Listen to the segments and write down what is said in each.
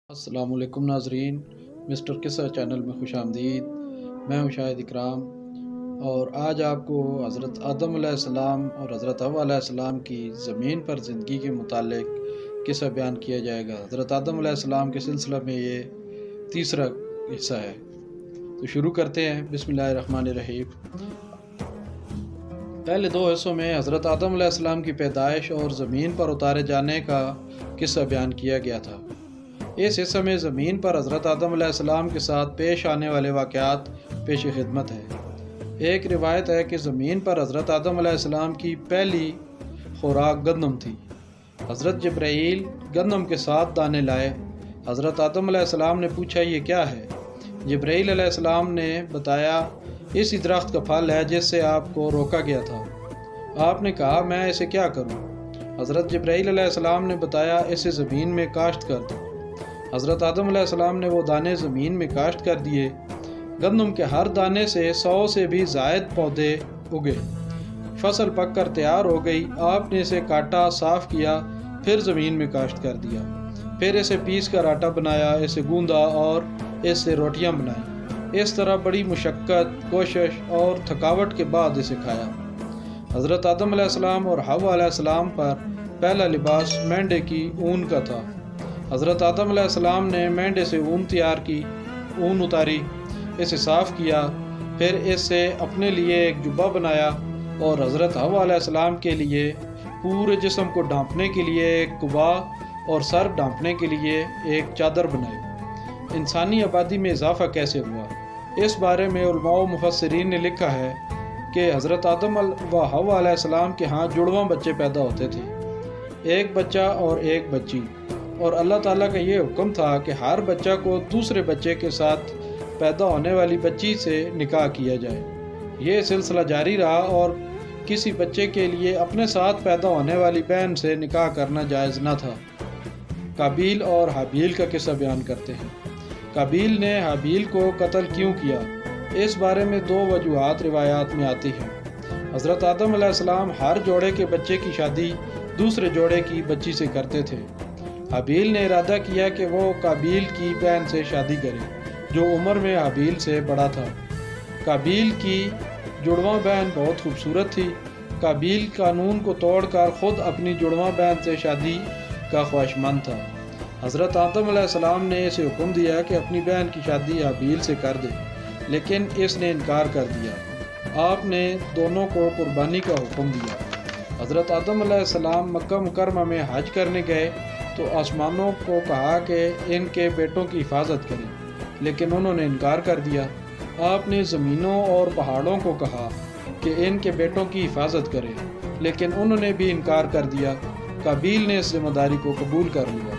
السلام علیکم ناظرین، مسٹر قصہ چینل میں خوش آمدید۔ میں ہوں شاہد اکرام، اور آج آپ کو حضرت آدم علیہ السلام اور حضرت حوا علیہ السلام کی زمین پر زندگی کے متعلق قصہ بیان کیا جائے گا۔ حضرت آدم علیہ السلام کے سلسلہ میں یہ تیسرا حصہ ہے، تو شروع کرتے ہیں۔ بسم اللہ الرحمن الرحیم۔ پہلے دو حصوں میں حضرت آدم علیہ السلام کی پیدائش اور زمین پر اتارے جانے کا قصہ بیان کیا گیا تھا۔ اس حصے میں زمین پر حضرت آدم علیہ السلام کے ساتھ پیش آنے والے واقعات پیش خدمت ہے۔ ایک روایت ہے کہ زمین پر حضرت آدم علیہ السلام کی پہلی خوراک گندم تھی۔ حضرت جبرائیل گندم کے 7 دانے لائے۔ حضرت آدم علیہ السلام نے پوچھا یہ کیا ہے؟ جبرائیل علیہ السلام نے بتایا اسی درخت کا پھل ہے جس سے آپ کو روکا گیا تھا۔ آپ نے کہا میں اسے کیا کروں؟ حضرت جبرائیل علیہ السلام نے بتایا اسے زمین میں کاشت کر دو۔ حضرت آدم علیہ السلام نے وہ دانے زمین میں کاشت کر دیے۔ گندم کے ہر دانے سے 100 سے بھی زائد پودے اگے۔ فصل پک کر تیار ہو گئی۔ آپ نے اسے کاٹا، صاف کیا، پھر زمین میں کاشت کر دیا۔ پھر اسے پیس کر آٹا بنایا، اسے گوندا اور اس سے روٹیاں بنائیں۔ اس طرح بڑی مشقت، کوشش اور تھکاوٹ کے بعد اسے کھایا۔ حضرت آدم علیہ السلام اور حوا علیہ السلام پر پہلا لباس مینڈے کی اون کا تھا۔ حضرت آدم علیہ السلام نے مینڈے سے اون اتاری، اسے صاف کیا، پھر اس سے اپنے لیے ایک جبہ بنایا، اور حضرت حوا علیہ السلام کے لیے پورے جسم کو ڈھانپنے کے لیے ایک قبا اور سر ڈھانپنے کے لیے ایک چادر بنائی۔ انسانی آبادی میں اضافہ کیسے ہوا؟ اس بارے میں علماء و مفسرین نے لکھا ہے کہ حضرت آدم و حوا علیہ السلام کے ہاں جڑواں بچے پیدا ہوتے تھے، ایک بچہ اور ایک بچی، اور اللہ تعالیٰ کا یہ حکم تھا کہ ہر بچہ کو دوسرے بچے کے ساتھ پیدا ہونے والی بچی سے نکاح کیا جائے۔ یہ سلسلہ جاری رہا، اور کسی بچے کے لیے اپنے ساتھ پیدا ہونے والی بہن سے نکاح کرنا جائز نہ تھا۔ قابیل اور حابیل کا قصہ بیان کرتے ہیں۔ قابیل نے حابیل کو قتل کیوں کیا؟ اس بارے میں 2 وجوہات روایات میں آتی ہیں۔ حضرت آدم علیہ السلام ہر جوڑے کے بچے کی شادی دوسرے جوڑے کی بچی سے کرتے تھے۔ حابیل نے ارادہ کیا کہ وہ قابیل کی بہن سے شادی کرے، جو عمر میں حابیل سے بڑا تھا۔ قابیل کی جڑواں بہن بہت خوبصورت تھی۔ قابیل قانون کو توڑ کر خود اپنی جڑواں بہن سے شادی کا خواہشمند تھا۔ حضرت آدم علیہ السلام نے اسے حکم دیا کہ اپنی بہن کی شادی حابیل سے کر دے، لیکن اس نے انکار کر دیا۔ آپ نے دونوں کو قربانی کا حکم دیا۔ حضرت آدم علیہ السلام مکہ مکرمہ میں حج کرنے گئے تو آسمانوں کو کہا کہ ان کے بیٹوں کی حفاظت کریں، لیکن انہوں نے انکار کر دیا۔ آپ نے زمینوں اور پہاڑوں کو کہا کہ ان کے بیٹوں کی حفاظت کریں، لیکن انہوں نے بھی انکار کر دیا۔ قابیل نے اس ذمہ داری کو قبول کر لیا۔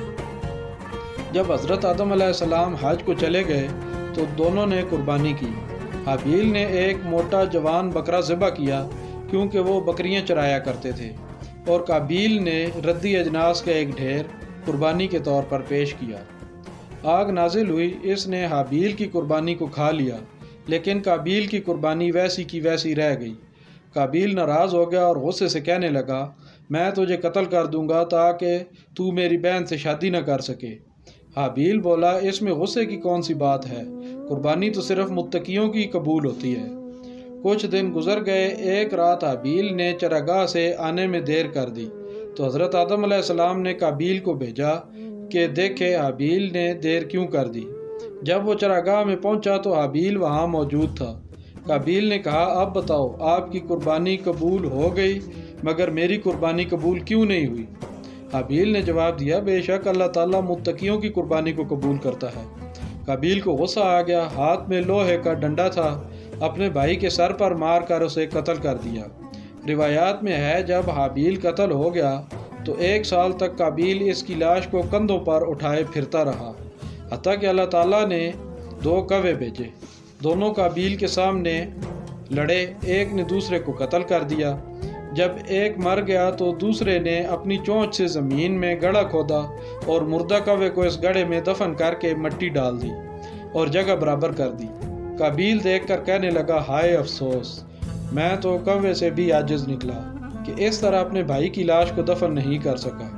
جب حضرت آدم علیہ السلام حج کو چلے گئے تو دونوں نے قربانی کی۔ حابیل نے ایک موٹا جوان بکرا ذبح کیا کیونکہ وہ بکریاں چرایا کرتے تھے، اور قابیل نے ردی اجناس کا ایک ڈھیر قربانی کے طور پر پیش کیا۔ آگ نازل ہوئی، اس نے حابیل کی قربانی کو کھا لیا، لیکن قابیل کی قربانی ویسی کی ویسی رہ گئی۔ قابیل ناراض ہو گیا اور غصے سے کہنے لگا میں تجھے قتل کر دوں گا تاکہ تو میری بہن سے شادی نہ کر سکے۔ حابیل بولا اس میں غصے کی کون سی بات ہے؟ قربانی تو صرف متقیوں کی قبول ہوتی ہے۔ کچھ دن گزر گئے۔ ایک رات حابیل نے چراگاہ سے آنے میں دیر کر دی تو حضرت آدم علیہ السلام نے قابیل کو بھیجا کہ دیکھے حابیل نے دیر کیوں کر دی۔ جب وہ چراگاہ میں پہنچا تو حابیل وہاں موجود تھا۔ قابیل نے کہا اب بتاؤ آپ کی قربانی قبول ہو گئی مگر میری قربانی قبول کیوں نہیں ہوئی؟ حابیل نے جواب دیا بے شک اللہ تعالیٰ متقیوں کی قربانی کو قبول کرتا ہے۔ قابیل کو غصہ آ گیا، ہاتھ میں لوہے کا ڈنڈا تھا، اپنے بھائی کے سر پر مار کر اسے قتل کر دیا۔ روایات میں ہے جب حابیل قتل ہو گیا تو 1 سال تک قابیل اس کی لاش کو کندھوں پر اٹھائے پھرتا رہا، حتیٰ کہ اللہ تعالیٰ نے 2 کوے بھیجے۔ دونوں قابیل کے سامنے لڑے، ایک نے دوسرے کو قتل کر دیا۔ جب ایک مر گیا تو دوسرے نے اپنی چونچ سے زمین میں گڑھا کھودا اور مردہ کوے کو اس گڑھے میں دفن کر کے مٹی ڈال دی اور جگہ برابر کر دی۔ قابیل دیکھ کر کہنے لگا ہائے افسوس، میں تو کوے سے بھی عاجز نکلا کہ اس طرح اپنے بھائی کی لاش کو دفن نہیں کر سکا۔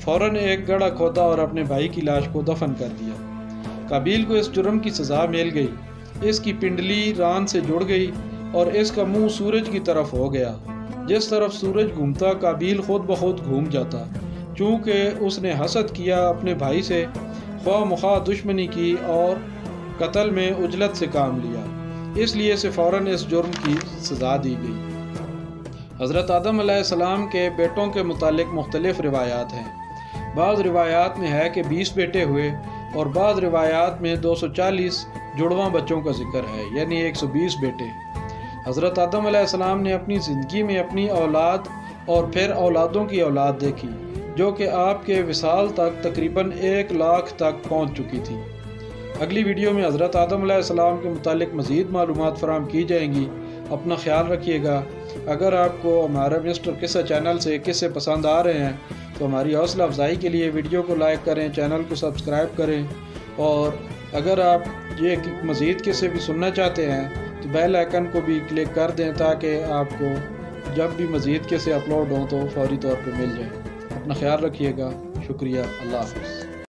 فوراً ایک گڑھا کھودا اور اپنے بھائی کی لاش کو دفن کر دیا۔ قابیل کو اس جرم کی سزا مل گئی۔ اس کی پنڈلی ران سے جڑ گئی اور اس کا منہ سورج کی طرف ہو گیا۔ جس طرف سورج گھومتا قابیل خود بخود گھوم جاتا، چونکہ اس نے حسد کیا اپنے بھائی سے، خواہ مخواہ دشمنی کی اور قتل میں عجلت سے کام لیا، اس لیے اسے فوراً اس جرم کی سزا دی گئی۔ حضرت آدم علیہ السلام کے بیٹوں کے متعلق مختلف روایات ہیں۔ بعض روایات میں ہے کہ 20 بیٹے ہوئے اور بعض روایات میں 240 جڑواں بچوں کا ذکر ہے، یعنی 120 بیٹے۔ حضرت آدم علیہ السلام نے اپنی زندگی میں اپنی اولاد اور پھر اولادوں کی اولاد دیکھی، جو کہ آپ کے وصال تک تقریباً 1 لاکھ تک پہنچ چکی تھی۔ اگلی ویڈیو میں حضرت آدم علیہ السلام کے متعلق مزید معلومات فراہم کی جائیں گی۔ اپنا خیال رکھیے گا۔ اگر آپ کو ہمارا مسٹر قصہ چینل سے قصے پسند آ رہے ہیں تو ہماری حوصلہ افزائی کے لیے ویڈیو کو لائک کریں، چینل کو سبسکرائب کریں، اور اگر آپ یہ مزید قصے بھی سننا چاہتے ہیں تو بیل آئیکن کو بھی کلک کر دیں تاکہ آپ کو جب بھی مزید قصے اپلوڈ ہوں تو فوری طور پہ مل جائیں۔ اپنا خیال رکھیے گا۔ شکریہ۔ اللہ حافظ۔